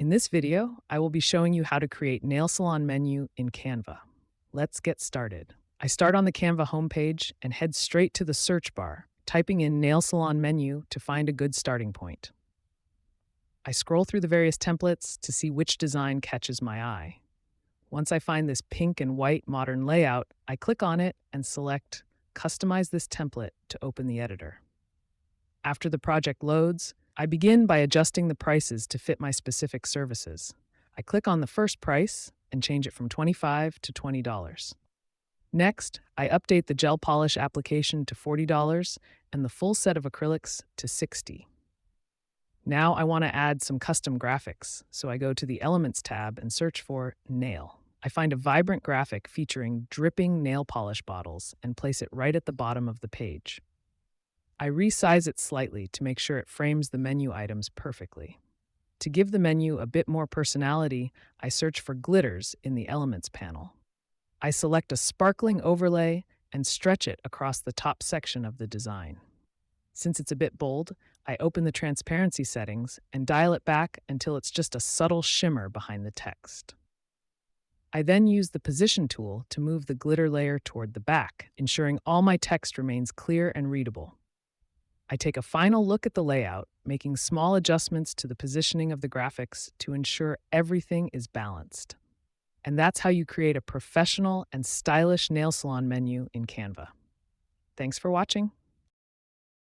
In this video, I will be showing you how to create nail salon menu in Canva. Let's get started. I start on the Canva homepage and head straight to the search bar, typing in nail salon menu to find a good starting point. I scroll through the various templates to see which design catches my eye. Once I find this pink and white modern layout, I click on it and select Customize this template to open the editor. After the project loads, I begin by adjusting the prices to fit my specific services. I click on the first price and change it from $25 to $20. Next, I update the gel polish application to $40 and the full set of acrylics to $60. Now I want to add some custom graphics, so I go to the Elements tab and search for Nail. I find a vibrant graphic featuring dripping nail polish bottles and place it right at the bottom of the page. I resize it slightly to make sure it frames the menu items perfectly. To give the menu a bit more personality, I search for glitters in the Elements panel. I select a sparkling overlay and stretch it across the top section of the design. Since it's a bit bold, I open the transparency settings and dial it back until it's just a subtle shimmer behind the text. I then use the position tool to move the glitter layer toward the back, ensuring all my text remains clear and readable. I take a final look at the layout, making small adjustments to the positioning of the graphics to ensure everything is balanced. And that's how you create a professional and stylish nail salon menu in Canva. Thanks for watching.